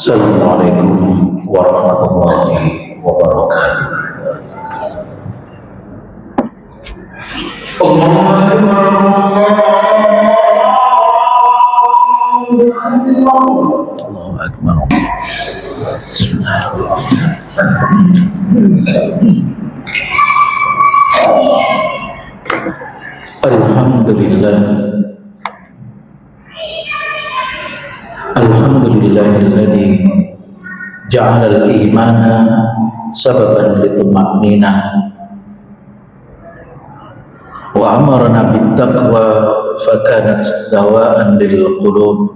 Assalamualaikum warahmatullahi wabarakatuh. Allahu Akbar. Alhamdulillah. Alhamdulillahilladzi ja'ala al-imana sababan lituma'ninah wa amarna bittaqwa fakanat dawa'an lil qulub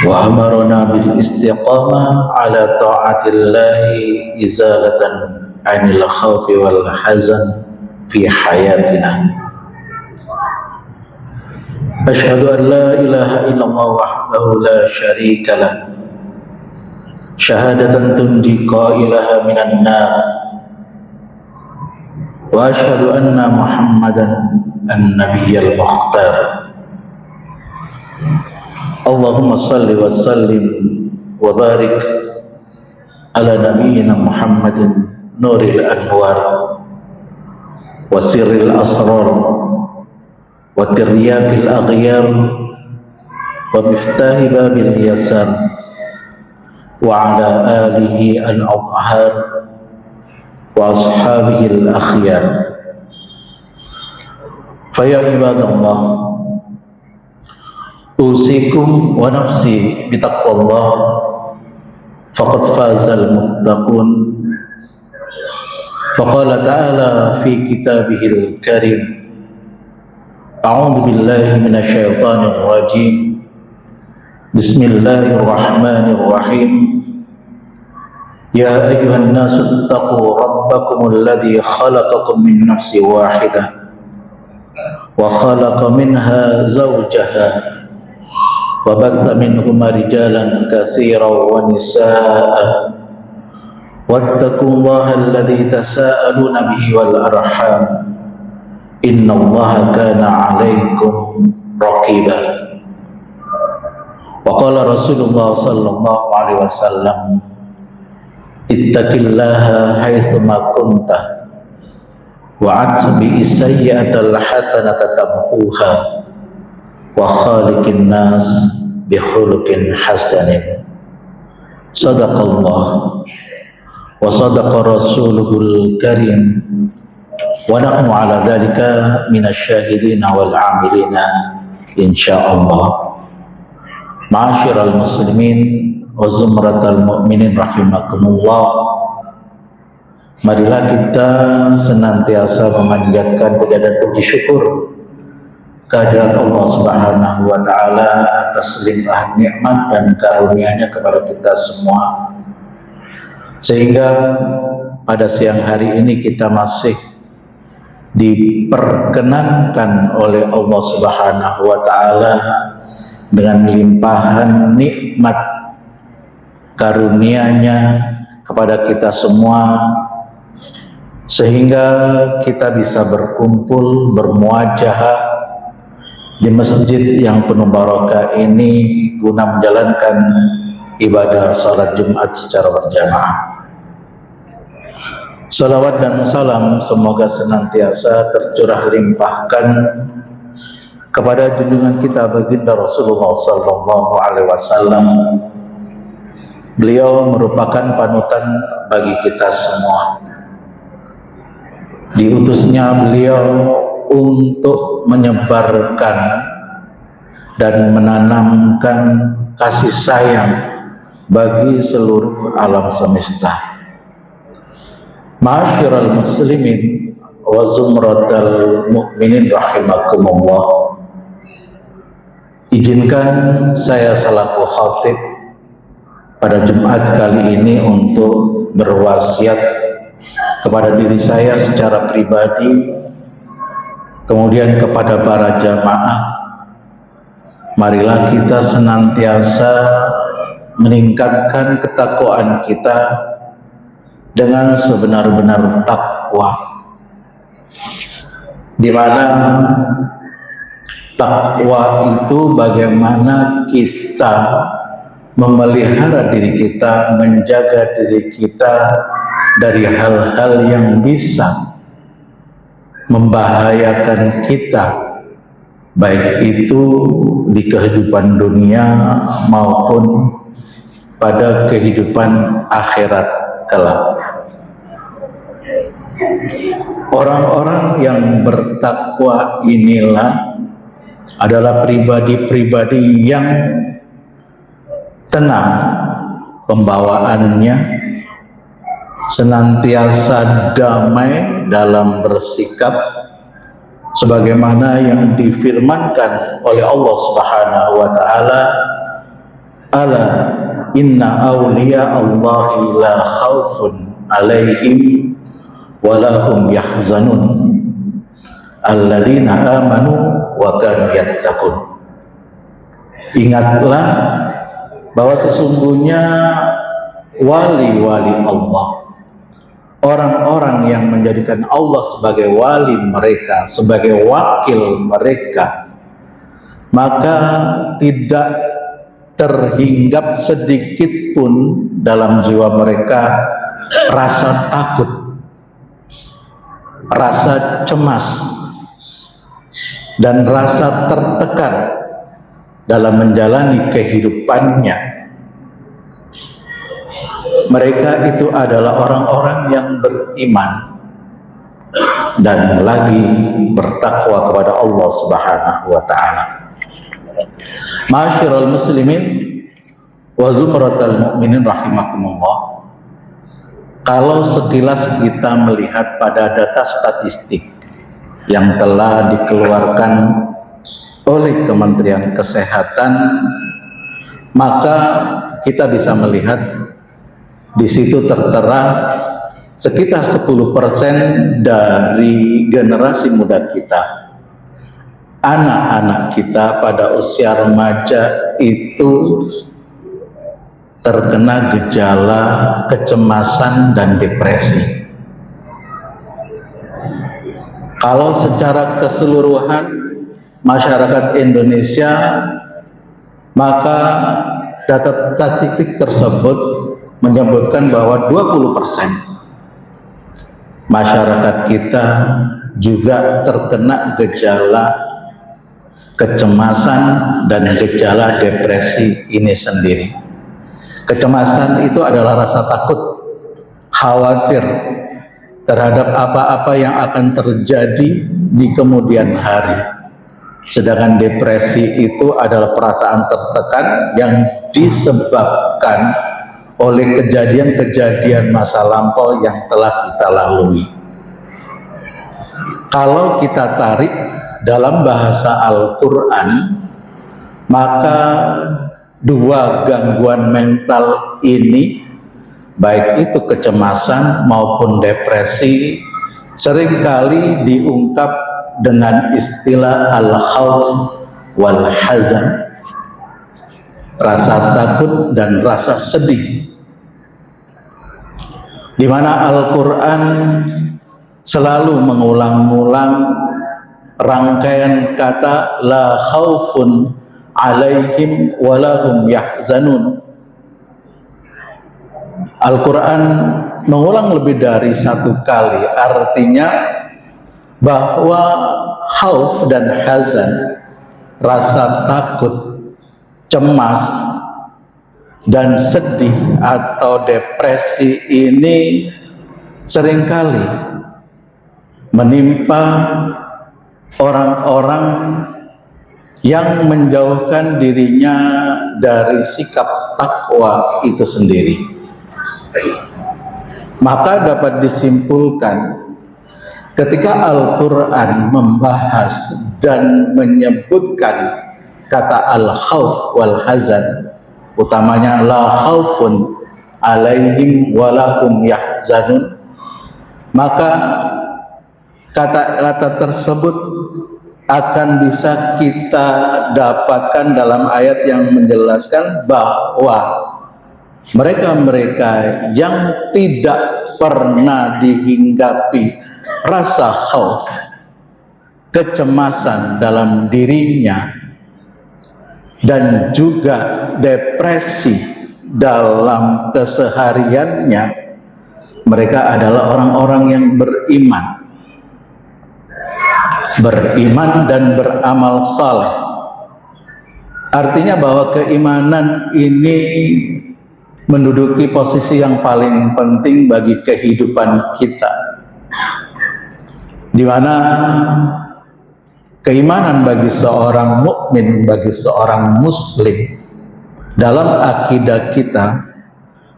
wa amarna bil istiqamah ala ta'atillahi izalatan 'anil khawfi wal hazan fi hayatina. Asyhadu an la ilaha illallah wahdahu la syarika lah syahadatan tunji qailaha minan nar wa asyhadu anna Muhammadan an-nabiyyal mukhtar. Allahumma salli wa sallim wa barik ala nabiyyina Muhammadin nuril anwar wa sirril asrar wa tiryakil aghyar wa miftahi babil yasar wa ala alihi al-athhar wa ashabihi al-akhyar. Fa ya ibadallah, usikum wa nafsi bitaqwallah faqad fazal muttaqun. Faqala ta'ala fi kitabihil karim, a'udzu billahi minasyaitonir rajim. Bismillahirrahmanirrahim. Ya ayyuhan nasu taqu rabbakumul ladzi khalaqakum min nafsin wahidah wa khalaqa minha zawjaha wa batha minhuma rijalan katsiran wa nisaa'a wattaqullaha alladzi tasaaluna bihi wal arham innallaha kana 'alaikum raqiba. Wa qala Rasulullah sallallahu alaihi wasallam, ittaqillaha haitsu ma kunta wa atbi sayyi'atal hasanata tamhuha wa khaliqin nas bi khuluqin hasanin. Sadaqallah wa sadaqa rasuluhul karim wa nahnu ala dzalika minasyahidina wal 'amilina insyaallah. Ma'asyiral muslimin wa zumratal mu'minin rahimakumullah. Marilah kita senantiasa memanjatkan puja dan puji syukur kehadirat Allah Subhanahu wa taala atas limpahan nikmat dan karunia-Nya kepada kita semua, sehingga pada siang hari ini kita masih diperkenankan oleh Allah Subhanahu wa taala dengan limpahan nikmat karunia-Nya kepada kita semua, sehingga kita bisa berkumpul bermuajahah di masjid yang penuh barakah ini guna menjalankan ibadah salat Jumat secara berjamaah. Salawat dan salam semoga senantiasa tercurah limpahkan kepada junjungan kita baginda Rasulullah sallallahu alaihi wasallam. Beliau merupakan panutan bagi kita semua. Diutusnya beliau untuk menyebarkan dan menanamkan kasih sayang bagi seluruh alam semesta. Ma'asyiral muslimin wa zumratal mu'minin rahimakumullah. Izinkan saya selaku khatib pada Jumat kali ini untuk berwasiat kepada diri saya secara pribadi, kemudian kepada para jamaah. Marilah kita senantiasa meningkatkan ketakwaan kita dengan sebenar-benar takwa, di mana takwa itu bagaimana kita memelihara diri kita, menjaga diri kita dari hal-hal yang bisa membahayakan kita, baik itu di kehidupan dunia maupun pada kehidupan akhirat kelak. Orang-orang yang bertakwa inilah adalah pribadi-pribadi yang tenang pembawaannya, senantiasa damai dalam bersikap, sebagaimana yang difirmankan oleh Allah Subhanahu wa taala, ala inna awliya Allahi la khaufun alaihim wa lahum yahzanun alladzina amanu wa kanu yattaqun. Ingatlah bahwa sesungguhnya wali-wali Allah, orang-orang yang menjadikan Allah sebagai wali mereka, sebagai wakil mereka, maka tidak terhinggap sedikit pun dalam jiwa mereka rasa takut, rasa cemas, dan rasa tertekan dalam menjalani kehidupannya. Mereka itu adalah orang-orang yang beriman dan lagi bertakwa kepada Allah Subhanahu wa taala. Ma'asyiral muslimin wa zumratal mu'minin rahimakumullah. Kalau sekilas kita melihat pada data statistik yang telah dikeluarkan oleh Kementerian Kesehatan, maka kita bisa melihat di situ tertera sekitar 10% dari generasi muda kita, anak-anak kita pada usia remaja itu terkena gejala kecemasan dan depresi. Kalau secara keseluruhan masyarakat Indonesia, maka data statistik tersebut menyebutkan bahwa 20% masyarakat kita juga terkena gejala kecemasan dan gejala depresi ini sendiri. Kecemasan itu adalah rasa takut, khawatir terhadap apa-apa yang akan terjadi di kemudian hari. Sedangkan depresi itu adalah perasaan tertekan yang disebabkan oleh kejadian-kejadian masa lampau yang telah kita lalui. Kalau kita tarik dalam bahasa Al-Quran, maka dua gangguan mental ini, baik itu kecemasan maupun depresi, seringkali diungkap dengan istilah al-khauf wal hazan, rasa takut dan rasa sedih, di mana Al-Quran selalu mengulang-ulang rangkaian kata la khaufun alaihim walahum yahzanun. Al-Quran mengulang lebih dari satu kali, artinya bahwa khauf dan hazan, rasa takut, cemas, dan sedih atau depresi ini seringkali menimpa orang-orang yang menjauhkan dirinya dari sikap takwa itu sendiri. Maka dapat disimpulkan, ketika Al-Quran membahas dan menyebutkan kata al-khauf wal hazan, utamanya la khaufun alaihim walahum yahzanun, maka kata-kata tersebut akan bisa kita dapatkan dalam ayat yang menjelaskan bahwa mereka-mereka yang tidak pernah dihinggapi rasa khauf, kecemasan dalam dirinya, dan juga depresi dalam kesehariannya, mereka adalah orang-orang yang beriman dan beramal saleh. Artinya bahwa keimanan ini menduduki posisi yang paling penting bagi kehidupan kita, di mana keimanan bagi seorang mukmin, bagi seorang muslim dalam akidah kita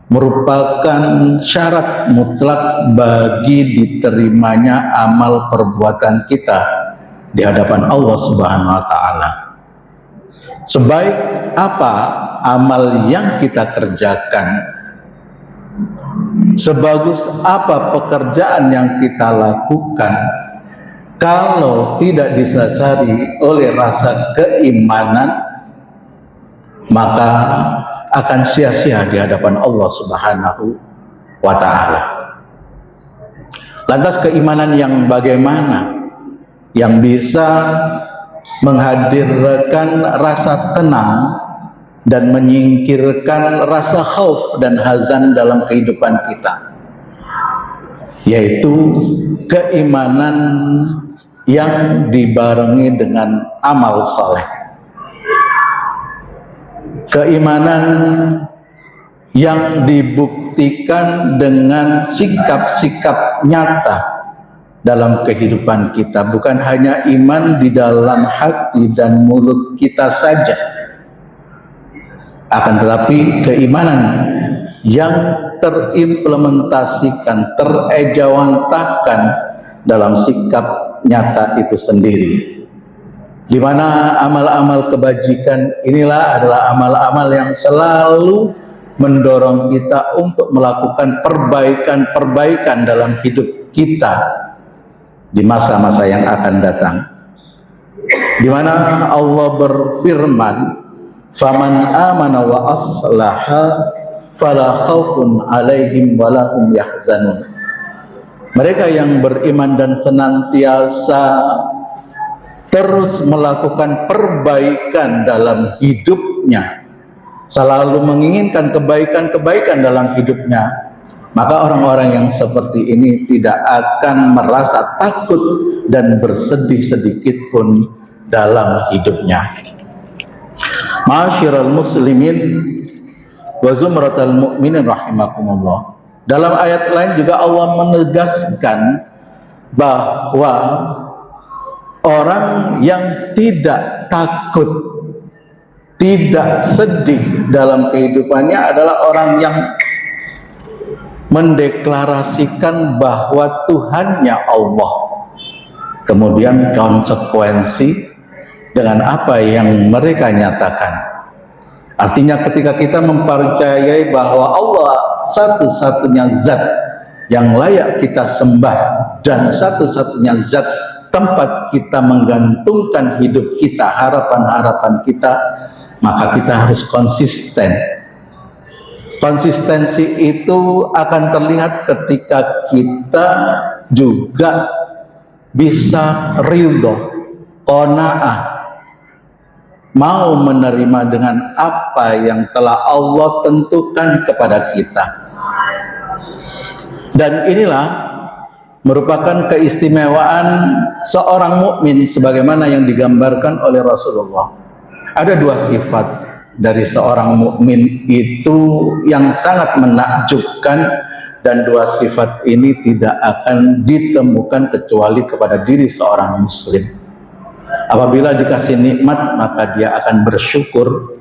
merupakan syarat mutlak bagi diterimanya amal perbuatan kita di hadapan Allah Subhanahu wa taala. Sebaik apa amal yang kita kerjakan, sebagus apa pekerjaan yang kita lakukan, kalau tidak disasari oleh rasa keimanan, maka akan sia-sia di hadapan Allah Subhanahu wa ta'ala. Lantas keimanan yang bagaimana yang bisa menghadirkan rasa tenang dan menyingkirkan rasa khauf dan hazan dalam kehidupan kita, yaitu keimanan yang dibarengi dengan amal saleh, keimanan yang dibuktikan dengan sikap-sikap nyata dalam kehidupan kita, bukan hanya iman di dalam hati dan mulut kita saja, akan tetapi keimanan yang terimplementasikan, terejawantahkan dalam sikap nyata itu sendiri, di mana amal-amal kebajikan inilah adalah amal-amal yang selalu mendorong kita untuk melakukan perbaikan-perbaikan dalam hidup kita di masa-masa yang akan datang, di mana Allah berfirman, "Faman amana wa aslaha fala khaufun 'alaihim wa la hum yahzanun." Mereka yang beriman dan senantiasa terus melakukan perbaikan dalam hidupnya, selalu menginginkan kebaikan-kebaikan dalam hidupnya, maka orang-orang yang seperti ini tidak akan merasa takut dan bersedih sedikit pun dalam hidupnya. Ma'asyiral muslimin wa zumratal mu'minin rahimakumullah. Dalam ayat lain juga Allah menegaskan bahwa orang yang tidak takut, tidak sedih dalam kehidupannya adalah orang yang mendeklarasikan bahwa Tuhannya Allah, kemudian konsekuensi dengan apa yang mereka nyatakan. Artinya ketika kita mempercayai bahwa Allah satu-satunya zat yang layak kita sembah dan satu-satunya zat tempat kita menggantungkan hidup kita, harapan-harapan kita, maka kita harus konsisten. Konsistensi itu akan terlihat ketika kita juga bisa ridho, qanaah, mau menerima dengan apa yang telah Allah tentukan kepada kita. Dan inilah merupakan keistimewaan seorang mukmin sebagaimana yang digambarkan oleh Rasulullah. Ada dua sifat dari seorang mukmin itu yang sangat menakjubkan, dan dua sifat ini tidak akan ditemukan kecuali kepada diri seorang muslim. Apabila dikasih nikmat maka dia akan bersyukur,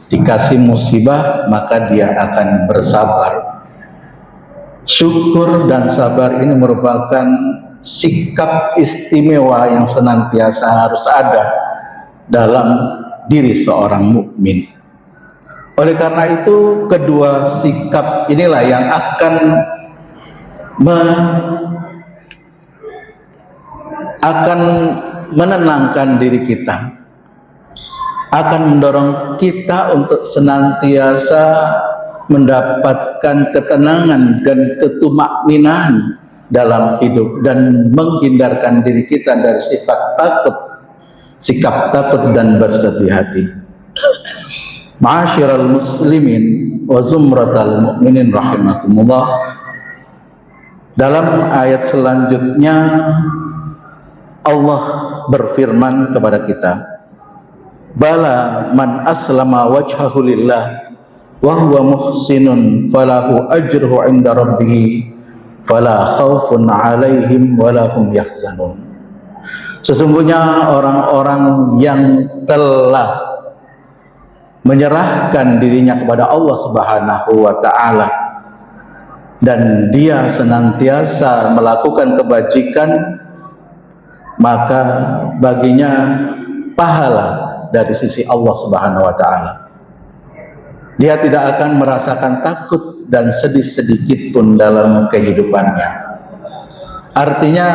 dikasih musibah maka dia akan bersabar. Syukur dan sabar ini merupakan sikap istimewa yang senantiasa harus ada dalam diri seorang mukmin. Oleh karena itu, kedua sikap inilah yang akan menenangkan diri kita, akan mendorong kita untuk senantiasa mendapatkan ketenangan dan ketumakninaan dalam hidup, dan menghindarkan diri kita dari sifat takut, sikap takut dan bersedih hati. Ma'asyiral muslimin wa zumratal mu'minin rahimakumullah. Dalam ayat selanjutnya Allah berfirman kepada kita, bala man aslama wajhahu lillah wa huwa muhsinun falahu ajruhu 'inda rabbih fala khaufun 'alaihim wa lahum yahzanun. Sesungguhnya orang-orang yang telah menyerahkan dirinya kepada Allah Subhanahu wa ta'ala dan dia senantiasa melakukan kebajikan, maka baginya pahala dari sisi Allah Subhanahu wa ta'ala. Dia tidak akan merasakan takut dan sedih sedikit pun dalam kehidupannya. Artinya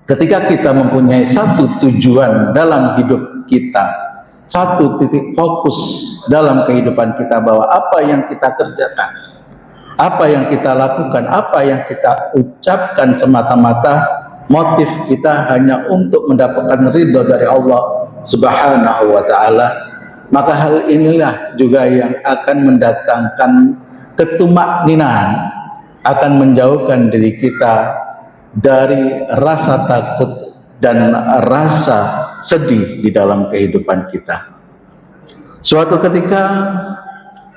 ketika kita mempunyai satu tujuan dalam hidup kita, satu titik fokus dalam kehidupan kita, bahwa apa yang kita kerjakan, apa yang kita lakukan, apa yang kita ucapkan semata-mata motif kita hanya untuk mendapatkan ridha dari Allah Subhanahu wa ta'ala, maka hal inilah juga yang akan mendatangkan ketumakninaan, akan menjauhkan diri kita dari rasa takut dan rasa sedih di dalam kehidupan kita. Suatu ketika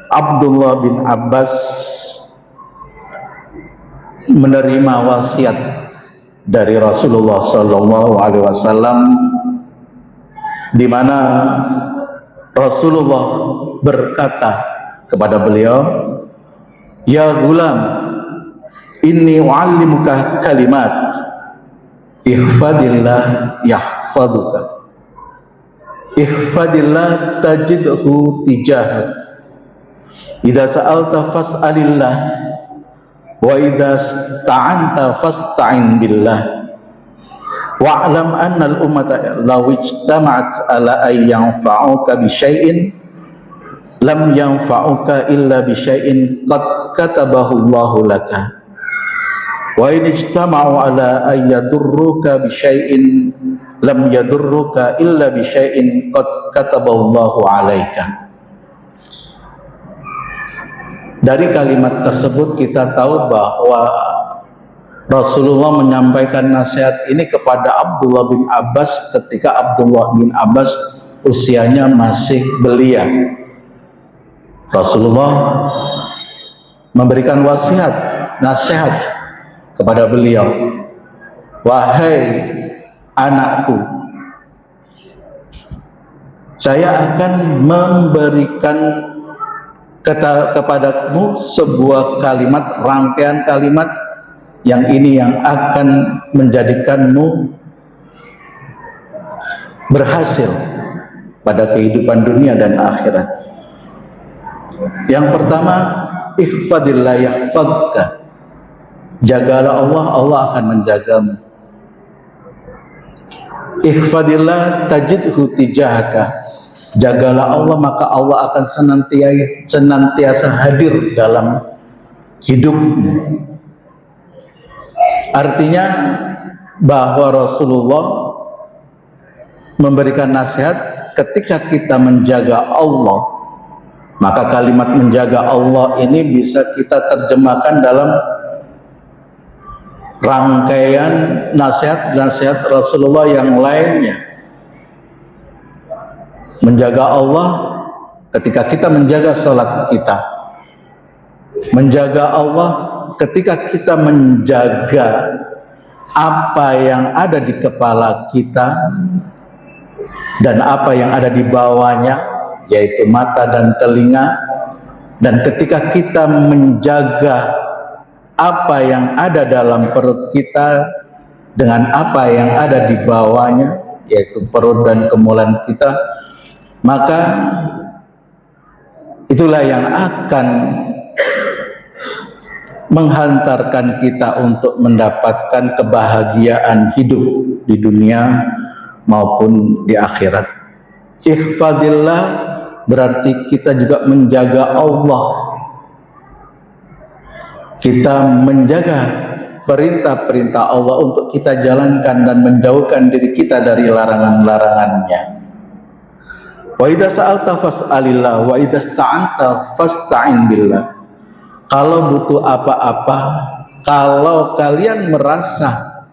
Abdullah bin Abbas menerima wasiat dari Rasulullah SAW, di mana Rasulullah berkata kepada beliau, ya gulam, inni u'allimuka kalimat, ihfadillah yahfaduka, ihfadillah tajidhu tijahak, idza sa'alta fas'alillah, wa idza sta'anta fasta'in billah, wa'lam anna al-ummata law ijtama'at ala ay yanfa'uka bi syai'in lam yanfa'uka illa bi syai'in qad katabahu Allahu laka, wa in ijtama'u ala ay yadurruka bi syai'in lam yadurruka illa bi syai'in qad katabahu Allahu 'alaika. Dari kalimat tersebut kita tahu bahwa Rasulullah menyampaikan nasihat ini kepada Abdullah bin Abbas ketika Abdullah bin Abbas usianya masih belia. Rasulullah memberikan wasiat, nasihat kepada beliau, wahai anakku, saya akan memberikan kepadamu sebuah kalimat, rangkaian kalimat yang ini yang akan menjadikanmu berhasil pada kehidupan dunia dan akhirat. Yang pertama, ihfadillah yahfadka, jagalah Allah, Allah akan menjagamu. Ihfadillah tajidhu tijahaka, jagalah Allah maka Allah akan senantiasa hadir dalam hidupmu. Artinya bahwa Rasulullah memberikan nasihat ketika kita menjaga Allah, maka kalimat menjaga Allah ini bisa kita terjemahkan dalam rangkaian nasihat-nasihat Rasulullah yang lainnya. Menjaga Allah ketika kita menjaga sholat kita, menjaga Allah ketika kita menjaga apa yang ada di kepala kita dan apa yang ada di bawahnya, yaitu mata dan telinga, dan ketika kita menjaga apa yang ada dalam perut kita dengan apa yang ada di bawahnya, yaitu perut dan kemulan kita, maka itulah yang akan menghantarkan kita untuk mendapatkan kebahagiaan hidup di dunia maupun di akhirat. Ihfadillah berarti kita juga menjaga Allah. Kita menjaga perintah-perintah Allah untuk kita jalankan dan menjauhkan diri kita dari larangan-larangannya. Wa idza sa'alta fas'alillah wa idza sta'anta fasta'in billah. Kalau butuh apa-apa, kalau kalian merasa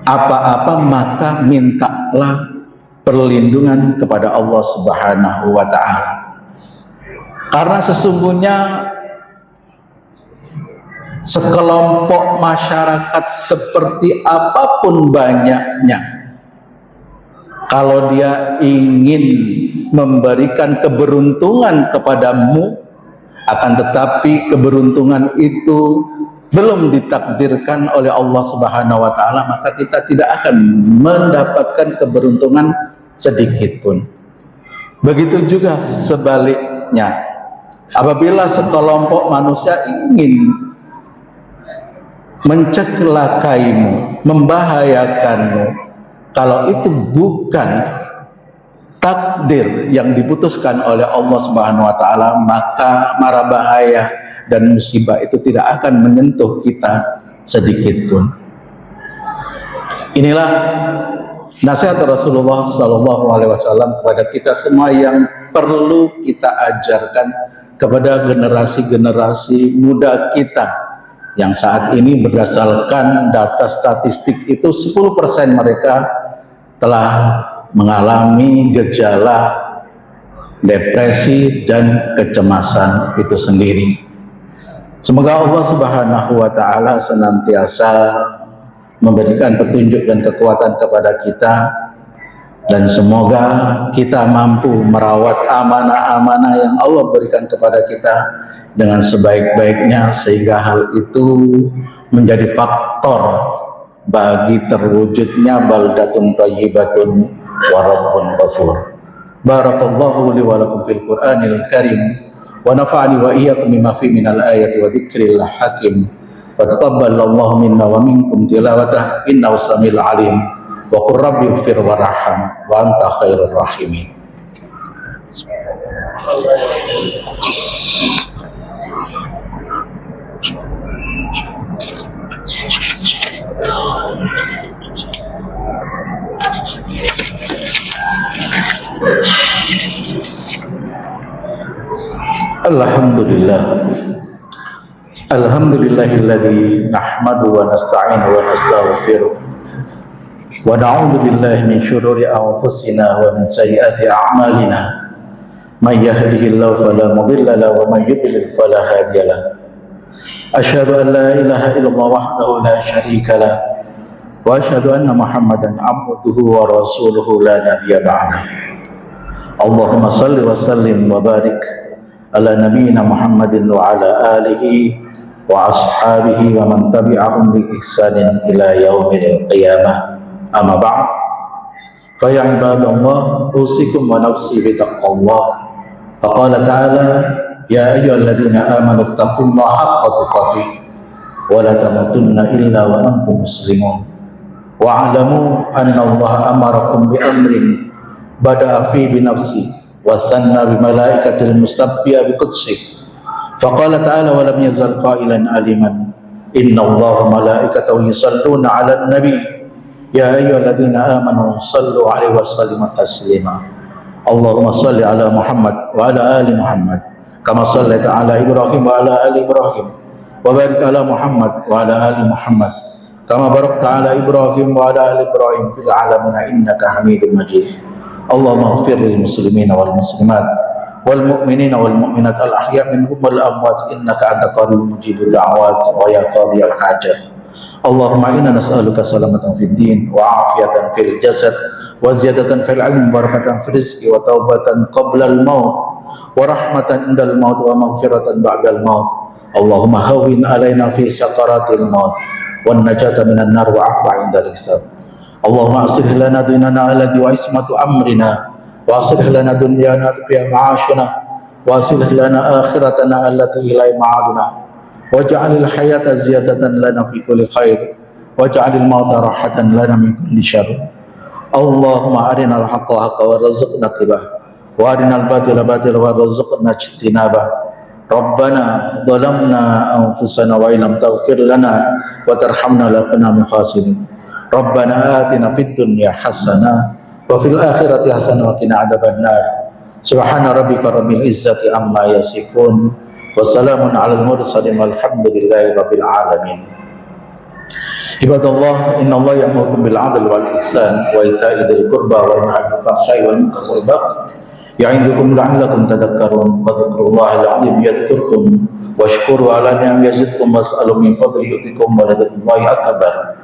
apa-apa, maka mintalah perlindungan kepada Allah Subhanahu wa ta'ala. Karena sesungguhnya sekelompok masyarakat seperti apapun banyaknya, kalau dia ingin memberikan keberuntungan kepadamu, akan tetapi keberuntungan itu belum ditakdirkan oleh Allah Subhanahu wa ta'ala, maka kita tidak akan mendapatkan keberuntungan sedikit pun. Begitu juga sebaliknya, apabila sekelompok manusia ingin mencekelakaimu, membahayakanmu, kalau itu bukan takdir yang diputuskan oleh Allah Subhanahu wa ta'ala, maka mara bahaya dan musibah itu tidak akan menyentuh kita sedikit pun. Inilah nasihat Rasulullah SAW kepada kita semua yang perlu kita ajarkan kepada generasi-generasi muda kita, yang saat ini berdasarkan data statistik itu 10% mereka telah mengalami gejala depresi dan kecemasan itu sendiri. Semoga Allah Subhanahu wa ta'ala senantiasa memberikan petunjuk dan kekuatan kepada kita, dan semoga kita mampu merawat amanah-amanah yang Allah berikan kepada kita dengan sebaik-baiknya, sehingga hal itu menjadi faktor bagi terwujudnya baldatun thayyibatun wa rabbun ghafur. Barakallahu li wa lakum fil Qur'anil Karim wa nafa'ani wa iyyakum bima fi minal ayati wa dzikril hakim wa taqabbalallahu minna wa minkum tilawatah innahu samiul alim wa qur rabbi ighfir warham wa anta khairur rahimin. Alhamdulillah, alhamdulillahilladzi nahmadu wa nasta'inu wa nastaghfiruh wa na'udzu billahi min syururi anfusina wa min sayyiati a'malina. May yahdihillahu fala mudilla lahu wa may yudlil fala hadiya lahu. Asyhadu an la ilaha illallah wahdahu la syarika lah wa asyhadu anna Muhammadan abduhu wa rasuluhu la nabiyya ba'dah. Allahumma salli wa sallim wa barik ala nabiyyina Muhammadin wa ala alihi wa ashabihi wa man tabi'ahum bi ihsanin ila yaumil qiyamah. Amma ba'd. Fa ya ibadallah, usikum wa nafsi bi taqwallah. Faqala ta'ala ya ayyuhalladzina amanu taqullaha haqqa tuqatih wa la tamutunna illa wa antum muslimun. Wa'lamu anna Allah amarakum bi amrin bada'a fi bi nafsi wa sanna bi malaikatil mustabbiya bi qudsi. Faqala ta'ala wa lam yazal qailan aliman inna Allah malaikatahu yusalluna 'alan nabi ya ayyuhalladzina amanu sallu 'alaihi wa sallimu taslima. Allahumma salli ala Muhammad wa ala ali Muhammad kama sallaita ala Ibrahim wa ala ali Ibrahim wa barik ala Muhammad wa ala ali Muhammad kama barakta ala Ibrahim wa ala ali Ibrahim fil alamin innaka Hamidum Majid. Allahumma ighfir lil muslimina wal muslimat wal mu'minina wal mu'minat al ahya' minhum wal amwat innaka antal qaribul mujibud da'wat wa ya qadiyal hajat. Allahumma inna nas'aluka salamatan fid din wa afiyatan fil jasad wa ziyadatan fil ilm wa barakatan fil rizqi wa taubatan qabla al maut wa rahmatan indal maut wa maghfiratan ba'dal maut. Allahumma hawwin alaina fi sakaratil maut wan najata minan nar wa afa indal hisab. Allahumma aslih lana dinana alladhi wa ismatu amrina wa aslih lana dunyana fi ma'ashina wa aslih lana akhiratana allati ilai ma'aduna waj'alil hayata ziyadatan lana fi kulli khair waj'alil mauta rahatan lana min kulli syarr. Allahumma arinal haqqa haqqa warzuqna ittiba'ah wa arinal batila batila warzuqna ijtinabah. Rabbana dhalamna anfusana wa illam taghfir lana wa tarhamna lakunanna minal khasirin. Rabbana atina fid dunya hasanah wa fil akhirati hasanah wa qina adzabannar. Subhana rabbika rabbil izzati amma yasifun wa salamun alal mursalin walhamdulillahi rabbil alamin. Ibadallah, innallaha ya'murukum bil 'adli wal ihsan wa ita'i dzil qurba wa yanha 'anil fahsya'i wal munkari wal baghi ya'idukum la'allakum tadhakkarun. Fadhkurullahal 'azim yadhkurkum washkuru 'ala ni'amihi yazidkum was'alu min fadlihi yu'tikum wa ladzullahi akbar.